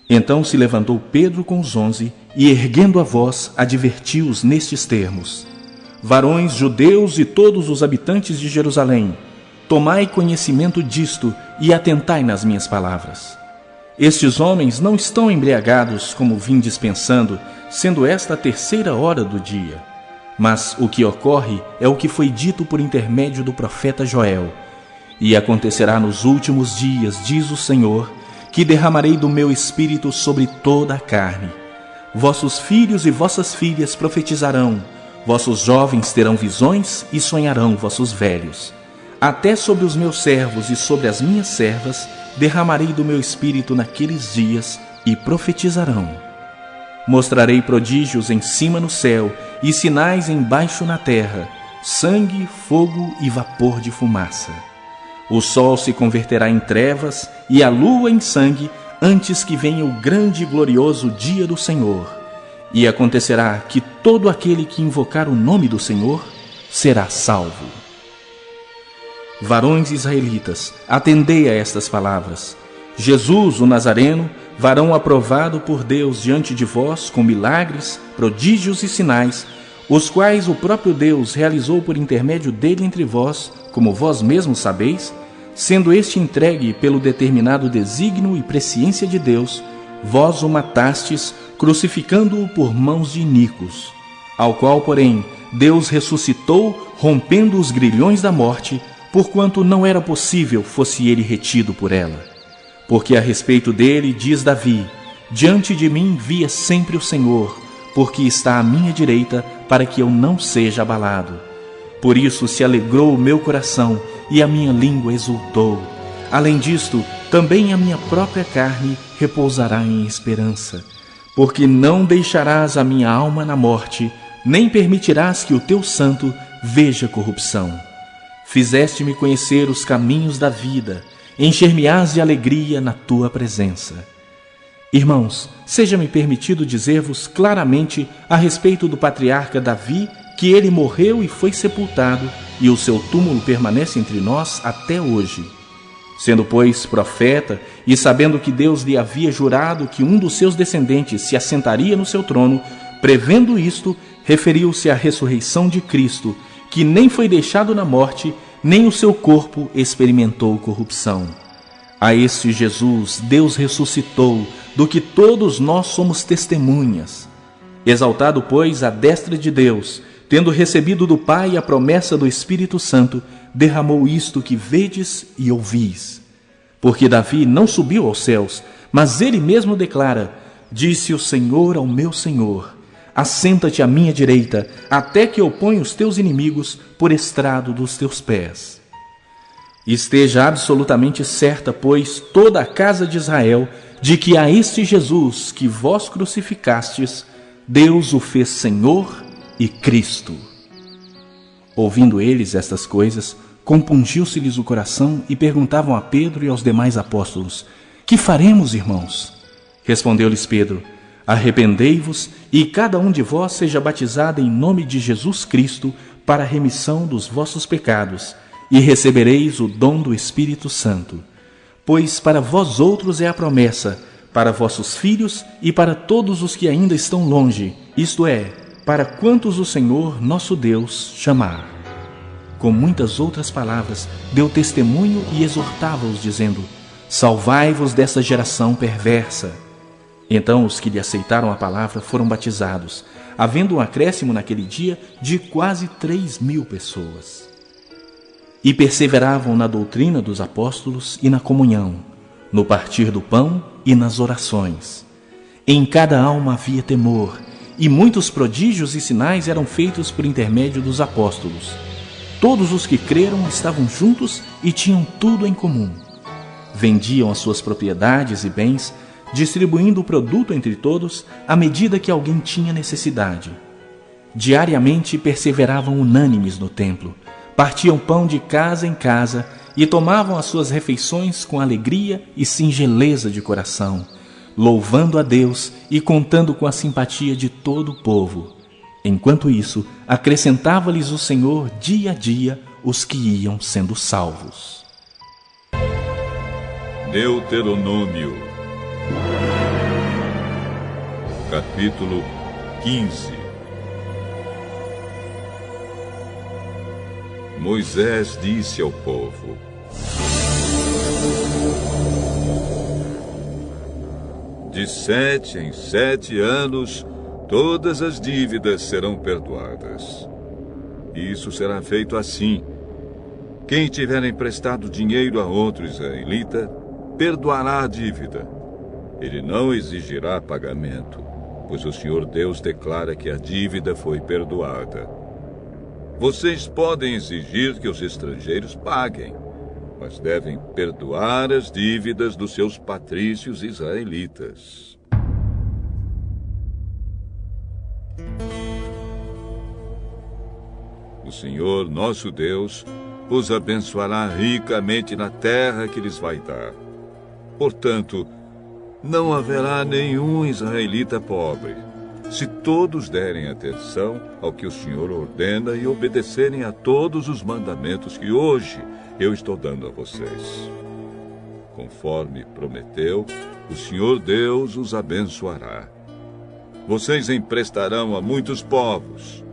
Então se levantou Pedro com os 11 e, erguendo a voz, advertiu-os nestes termos: Varões judeus e todos os habitantes de Jerusalém, tomai conhecimento disto e atentai nas minhas palavras. Estes homens não estão embriagados, como vindes pensando, sendo esta a 3ª hora do dia. Mas o que ocorre é o que foi dito por intermédio do profeta Joel. E acontecerá nos últimos dias, diz o Senhor, que derramarei do meu espírito sobre toda a carne. Vossos filhos e vossas filhas profetizarão, vossos jovens terão visões e sonharão vossos velhos. Até sobre os meus servos e sobre as minhas servas derramarei do meu espírito naqueles dias e profetizarão. Mostrarei prodígios em cima no céu e sinais embaixo na terra, sangue, fogo e vapor de fumaça. O sol se converterá em trevas e a lua em sangue antes que venha o grande e glorioso dia do Senhor. E acontecerá que todo aquele que invocar o nome do Senhor será salvo. Varões israelitas, atendei a estas palavras. Jesus, o Nazareno, varão aprovado por Deus diante de vós com milagres, prodígios e sinais, os quais o próprio Deus realizou por intermédio dele entre vós, como vós mesmos sabeis, sendo este entregue pelo determinado desígnio e presciência de Deus, vós o matastes, crucificando-o por mãos de iníquos, ao qual, porém, Deus ressuscitou, rompendo os grilhões da morte, porquanto não era possível fosse ele retido por ela. Porque a respeito dele diz Davi: diante de mim via sempre o Senhor, porque está à minha direita, para que eu não seja abalado. Por isso se alegrou o meu coração, e a minha língua exultou. Além disto, também a minha própria carne repousará em esperança, porque não deixarás a minha alma na morte, nem permitirás que o teu santo veja corrupção. Fizeste-me conhecer os caminhos da vida, encher-me-ás de alegria na tua presença. Irmãos, seja-me permitido dizer-vos claramente a respeito do patriarca Davi, que ele morreu e foi sepultado, e o seu túmulo permanece entre nós até hoje. Sendo, pois, profeta, e sabendo que Deus lhe havia jurado que um dos seus descendentes se assentaria no seu trono, prevendo isto, referiu-se à ressurreição de Cristo, que nem foi deixado na morte, nem o seu corpo experimentou corrupção. A este Jesus Deus ressuscitou, do que todos nós somos testemunhas. Exaltado, pois, à destra de Deus, tendo recebido do Pai a promessa do Espírito Santo, derramou isto que vedes e ouvis. Porque Davi não subiu aos céus, mas ele mesmo declara: disse o Senhor ao meu Senhor: assenta-te à minha direita, até que eu ponha os teus inimigos por estrado dos teus pés. Esteja absolutamente certa, pois, toda a casa de Israel, de que a este Jesus que vós crucificastes, Deus o fez Senhor e Cristo. Ouvindo eles estas coisas, compungiu-se-lhes o coração e perguntavam a Pedro e aos demais apóstolos: que faremos, irmãos? Respondeu-lhes Pedro: arrependei-vos e cada um de vós seja batizado em nome de Jesus Cristo para a remissão dos vossos pecados, e recebereis o dom do Espírito Santo. Pois para vós outros é a promessa, para vossos filhos e para todos os que ainda estão longe, isto é, para quantos o Senhor nosso Deus chamar. Com muitas outras palavras, deu testemunho e exortava-os, dizendo: salvai-vos dessa geração perversa. Então os que lhe aceitaram a palavra foram batizados, havendo um acréscimo naquele dia de quase 3.000 pessoas. E perseveravam na doutrina dos apóstolos e na comunhão, no partir do pão e nas orações. Em cada alma havia temor, e muitos prodígios e sinais eram feitos por intermédio dos apóstolos. Todos os que creram estavam juntos e tinham tudo em comum. Vendiam as suas propriedades e bens, distribuindo o produto entre todos à medida que alguém tinha necessidade. Diariamente perseveravam unânimes no templo, partiam pão de casa em casa e tomavam as suas refeições com alegria e singeleza de coração, louvando a Deus e contando com a simpatia de todo o povo. Enquanto isso, acrescentava-lhes o Senhor dia a dia os que iam sendo salvos. Deuteronômio. Capítulo 15. Moisés disse ao povo: de 7 em 7 anos, todas as dívidas serão perdoadas. Isso será feito assim: quem tiver emprestado dinheiro a outro israelita, perdoará a dívida. Ele não exigirá pagamento, pois o Senhor Deus declara que a dívida foi perdoada. Vocês podem exigir que os estrangeiros paguem, mas devem perdoar as dívidas dos seus patrícios israelitas. O Senhor, nosso Deus, os abençoará ricamente na terra que lhes vai dar. Portanto, não haverá nenhum israelita pobre, se todos derem atenção ao que o Senhor ordena e obedecerem a todos os mandamentos que hoje eu estou dando a vocês. Conforme prometeu, o Senhor Deus os abençoará. Vocês emprestarão a muitos povos,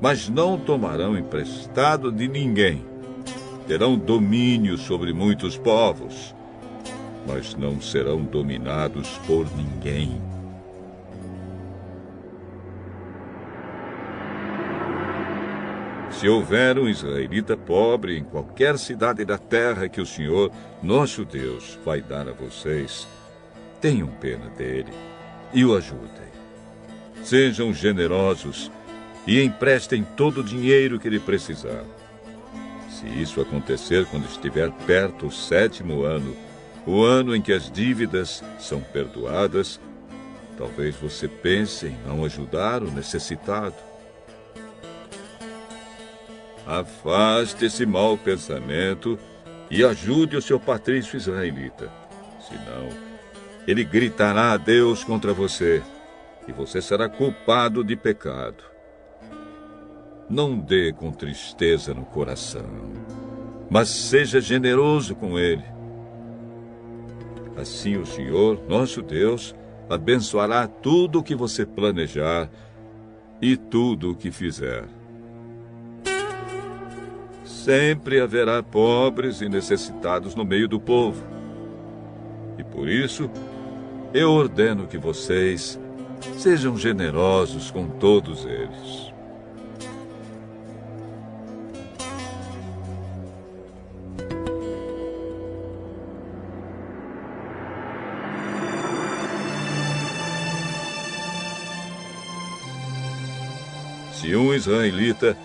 mas não tomarão emprestado de ninguém. Terão domínio sobre muitos povos, mas não serão dominados por ninguém. Se houver um israelita pobre em qualquer cidade da terra que o Senhor, nosso Deus, vai dar a vocês, tenham pena dele e o ajudem. Sejam generosos e emprestem todo o dinheiro que ele precisar. Se isso acontecer quando estiver perto o 7º ano, o ano em que as dívidas são perdoadas, talvez você pense em não ajudar o necessitado. Afaste esse mau pensamento e ajude o seu patrício israelita. Senão, ele gritará a Deus contra você e você será culpado de pecado. Não dê com tristeza no coração, mas seja generoso com ele. Assim o Senhor, nosso Deus, abençoará tudo o que você planejar e tudo o que fizer. Sempre haverá pobres e necessitados no meio do povo. E por isso, eu ordeno que vocês sejam generosos com todos eles. Se um israelita,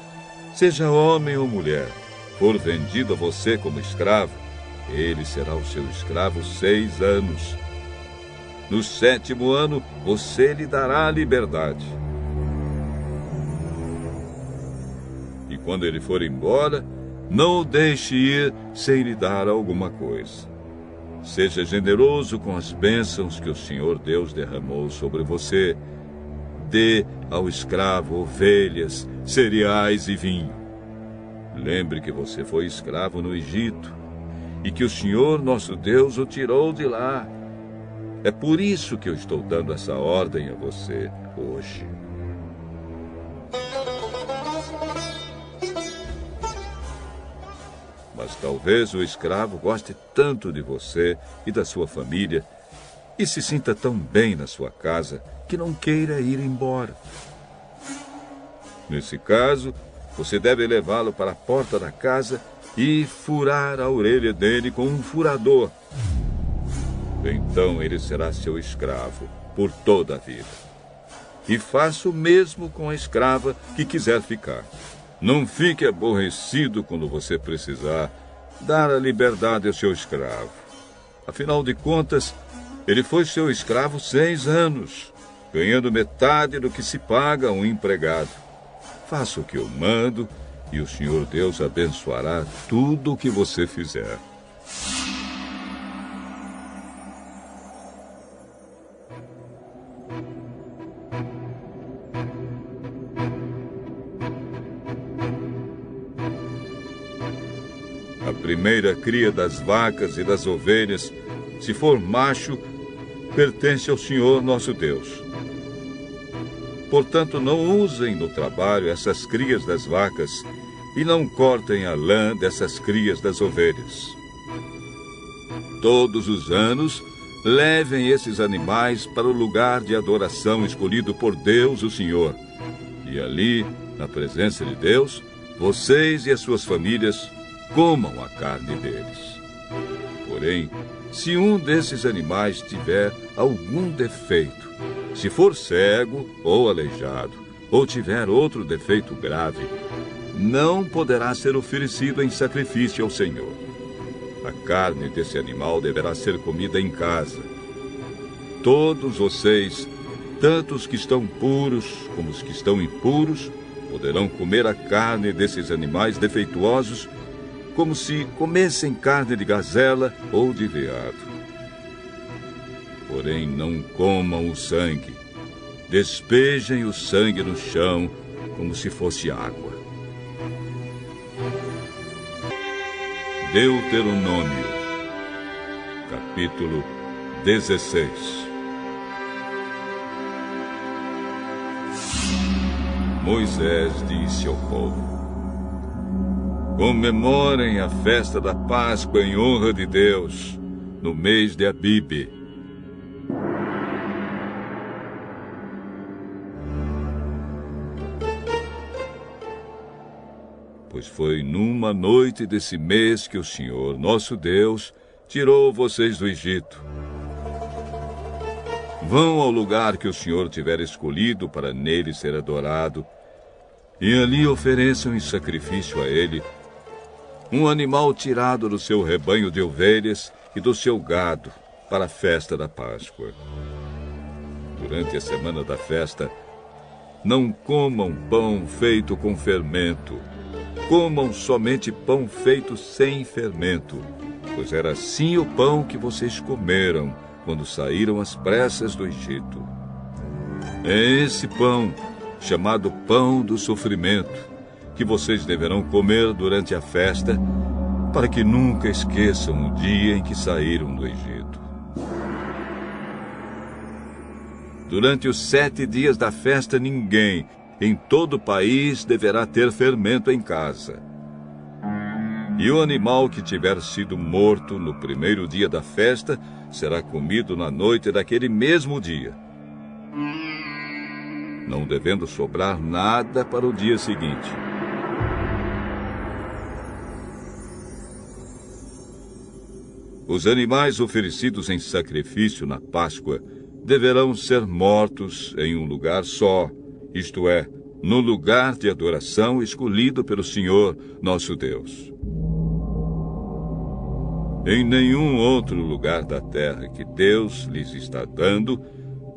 seja homem ou mulher, for vendido a você como escravo, ele será o seu escravo 6 anos. No 7º ano, você lhe dará a liberdade. E quando ele for embora, não o deixe ir sem lhe dar alguma coisa. Seja generoso com as bênçãos que o Senhor Deus derramou sobre você. Dê ao escravo ovelhas, cereais e vinho. Lembre que você foi escravo no Egito e que o Senhor, nosso Deus, o tirou de lá. É por isso que eu estou dando essa ordem a você hoje. Mas talvez o escravo goste tanto de você e da sua família e se sinta tão bem na sua casa que não queira ir embora. Nesse caso, você deve levá-lo para a porta da casa e furar a orelha dele com um furador. Então ele será seu escravo por toda a vida. E faça o mesmo com a escrava que quiser ficar. Não fique aborrecido quando você precisar dar a liberdade ao seu escravo. Afinal de contas, ele foi seu escravo 6 anos, ganhando metade do que se paga a um empregado. Faça o que eu mando e o Senhor Deus abençoará tudo o que você fizer. A primeira cria das vacas e das ovelhas, se for macho, pertence ao Senhor nosso Deus. Portanto, não usem no trabalho essas crias das vacas e não cortem a lã dessas crias das ovelhas. Todos os anos, levem esses animais para o lugar de adoração escolhido por Deus, o Senhor. E ali, na presença de Deus, vocês e as suas famílias comam a carne deles. Porém, se um desses animais tiver algum defeito, se for cego ou aleijado, ou tiver outro defeito grave, não poderá ser oferecido em sacrifício ao Senhor. A carne desse animal deverá ser comida em casa. Todos vocês, tanto os que estão puros como os que estão impuros, poderão comer a carne desses animais defeituosos, como se comessem carne de gazela ou de veado. Porém, não comam o sangue. Despejem o sangue no chão, como se fosse água. Deuteronômio, capítulo 16. Moisés disse ao povo: comemorem a festa da Páscoa em honra de Deus, no mês de Abibe. Pois foi numa noite desse mês que o Senhor, nosso Deus, tirou vocês do Egito. Vão ao lugar que o Senhor tiver escolhido para nele ser adorado, e ali ofereçam em sacrifício a ele um animal tirado do seu rebanho de ovelhas e do seu gado para a festa da Páscoa. Durante a semana da festa, não comam pão feito com fermento. Comam somente pão feito sem fermento, pois era assim o pão que vocês comeram quando saíram às pressas do Egito. É esse pão, chamado pão do sofrimento, que vocês deverão comer durante a festa, para que nunca esqueçam o dia em que saíram do Egito. Durante os 7 dias da festa, ninguém em todo o país deverá ter fermento em casa. E o animal que tiver sido morto no primeiro dia da festa será comido na noite daquele mesmo dia, não devendo sobrar nada para o dia seguinte. Os animais oferecidos em sacrifício na Páscoa deverão ser mortos em um lugar só, isto é, no lugar de adoração escolhido pelo Senhor, nosso Deus. Em nenhum outro lugar da terra que Deus lhes está dando,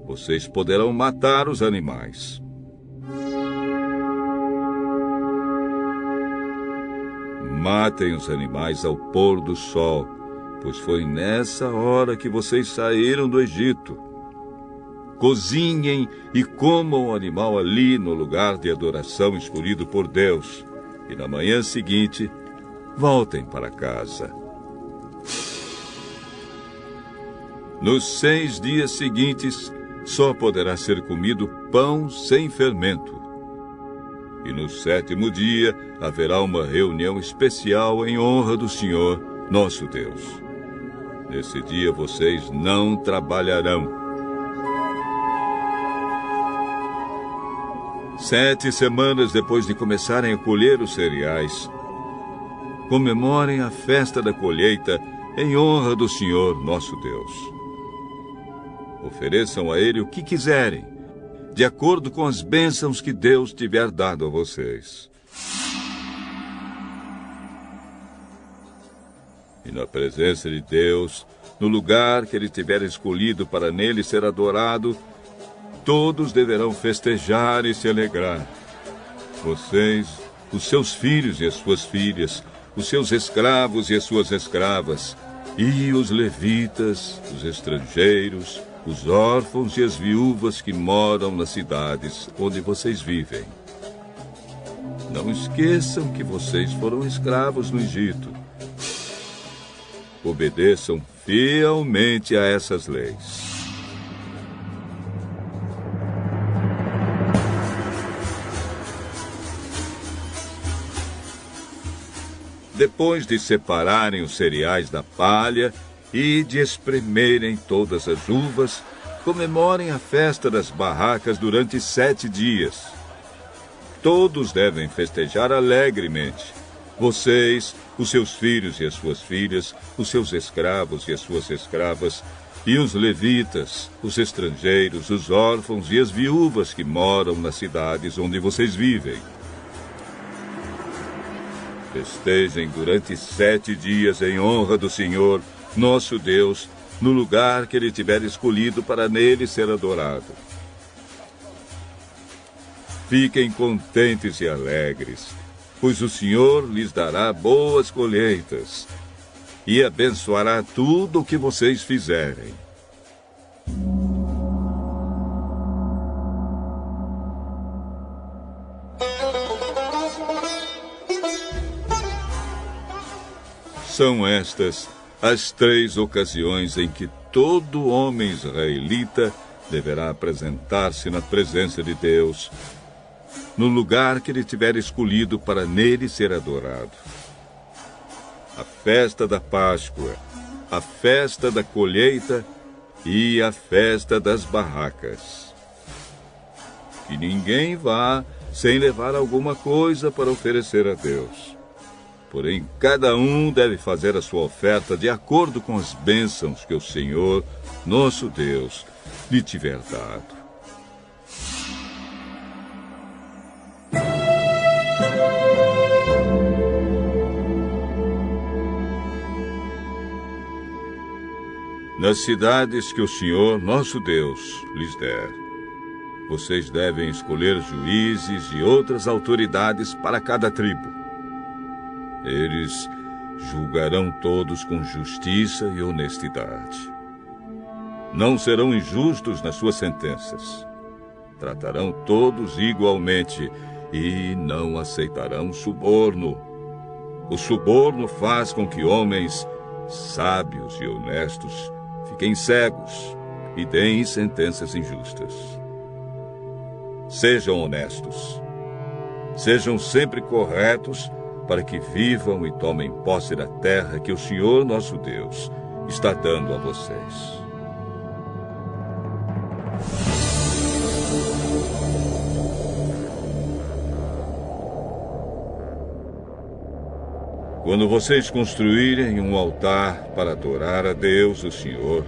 vocês poderão matar os animais. Matem os animais ao pôr do sol, pois foi nessa hora que vocês saíram do Egito. Cozinhem e comam o animal ali no lugar de adoração escolhido por Deus. E na manhã seguinte, voltem para casa. Nos 6 dias seguintes, só poderá ser comido pão sem fermento. E no 7º dia, haverá uma reunião especial em honra do Senhor, nosso Deus. Nesse dia, vocês não trabalharão. 7 semanas depois de começarem a colher os cereais, comemorem a festa da colheita em honra do Senhor, nosso Deus. Ofereçam a Ele o que quiserem, de acordo com as bênçãos que Deus tiver dado a vocês. E na presença de Deus, no lugar que Ele tiver escolhido para nele ser adorado, todos deverão festejar e se alegrar. Vocês, os seus filhos e as suas filhas, os seus escravos e as suas escravas, e os levitas, os estrangeiros, os órfãos e as viúvas que moram nas cidades onde vocês vivem. Não esqueçam que vocês foram escravos no Egito. Obedeçam fielmente a essas leis. Depois de separarem os cereais da palha e de espremerem todas as uvas, comemorem a festa das barracas durante 7 dias. Todos devem festejar alegremente. Vocês, os seus filhos e as suas filhas, os seus escravos e as suas escravas, e os levitas, os estrangeiros, os órfãos e as viúvas que moram nas cidades onde vocês vivem. Festejem durante 7 dias em honra do Senhor, nosso Deus, no lugar que Ele tiver escolhido para nele ser adorado. Fiquem contentes e alegres, pois o Senhor lhes dará boas colheitas e abençoará tudo o que vocês fizerem. São estas as 3 ocasiões em que todo homem israelita deverá apresentar-se na presença de Deus, no lugar que ele tiver escolhido para nele ser adorado: a festa da Páscoa, a festa da colheita e a festa das barracas. Que ninguém vá sem levar alguma coisa para oferecer a Deus. Porém, cada um deve fazer a sua oferta de acordo com as bênçãos que o Senhor, nosso Deus, lhe tiver dado. Nas cidades que o Senhor, nosso Deus, lhes der, vocês devem escolher juízes e outras autoridades para cada tribo. Eles julgarão todos com justiça e honestidade. Não serão injustos nas suas sentenças. Tratarão todos igualmente e não aceitarão suborno. O suborno faz com que homens sábios e honestos fiquem cegos e deem sentenças injustas. Sejam honestos. Sejam sempre corretos, para que vivam e tomem posse da terra que o Senhor, nosso Deus, está dando a vocês. Quando vocês construírem um altar para adorar a Deus, o Senhor,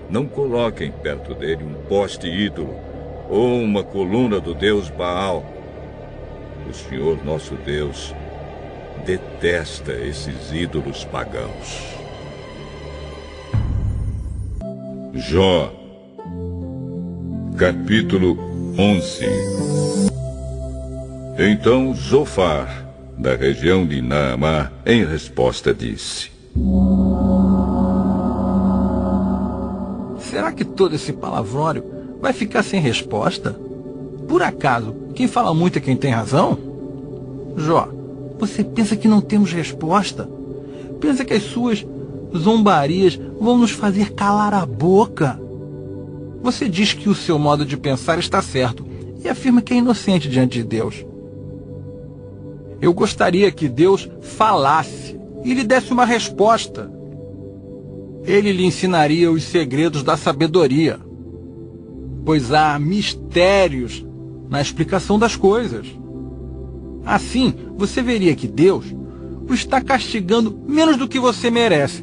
não coloquem perto dele um poste ídolo ou uma coluna do deus Baal. O Senhor, nosso Deus, detesta esses ídolos pagãos. Jó, capítulo 11. Então Zofar, da região de Naamá, em resposta disse: Será que todo esse palavrório vai ficar sem resposta? Por acaso, quem fala muito é quem tem razão? Jó, você pensa que não temos resposta? Pensa que as suas zombarias vão nos fazer calar a boca? Você diz que o seu modo de pensar está certo e afirma que é inocente diante de Deus. Eu gostaria que Deus falasse e lhe desse uma resposta. Ele lhe ensinaria os segredos da sabedoria, pois há mistérios na explicação das coisas. Assim, você veria que Deus o está castigando menos do que você merece.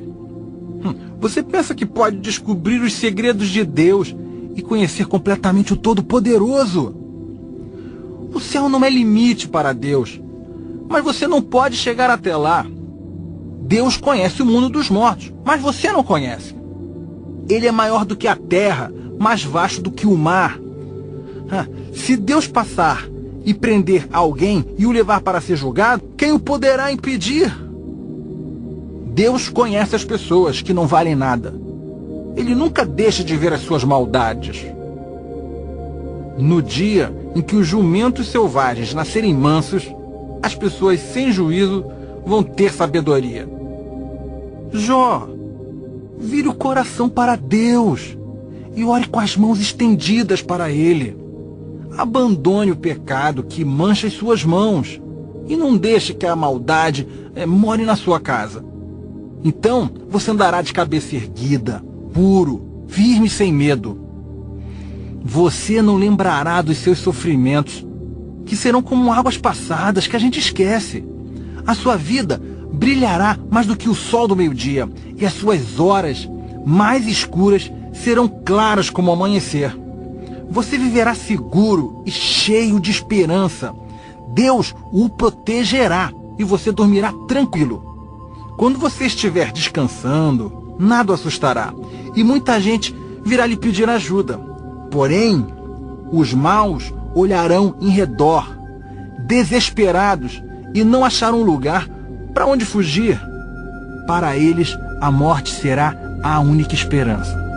Você pensa que pode descobrir os segredos de Deus e conhecer completamente o Todo-Poderoso? O céu não é limite para Deus, mas você não pode chegar até lá. Deus conhece o mundo dos mortos, mas você não conhece. Ele é maior do que a terra, mais vasto do que o mar. Se Deus passar e prender alguém e o levar para ser julgado, quem o poderá impedir? Deus conhece as pessoas que não valem nada. Ele nunca deixa de ver as suas maldades. No dia em que os jumentos selvagens nascerem mansos, as pessoas sem juízo vão ter sabedoria. Jó, vire o coração para Deus e ore com as mãos estendidas para Ele. Abandone o pecado que mancha as suas mãos e não deixe que a maldade more na sua casa. Então você andará de cabeça erguida, puro, firme e sem medo. Você não lembrará dos seus sofrimentos, que serão como águas passadas que a gente esquece. A sua vida brilhará mais do que o sol do meio-dia, e as suas horas mais escuras serão claras como o amanhecer. Você viverá seguro e cheio de esperança. Deus o protegerá e você dormirá tranquilo. Quando você estiver descansando, nada o assustará, e muita gente virá lhe pedir ajuda. Porém, os maus olharão em redor, desesperados, e não acharão lugar para onde fugir. Para eles, a morte será a única esperança.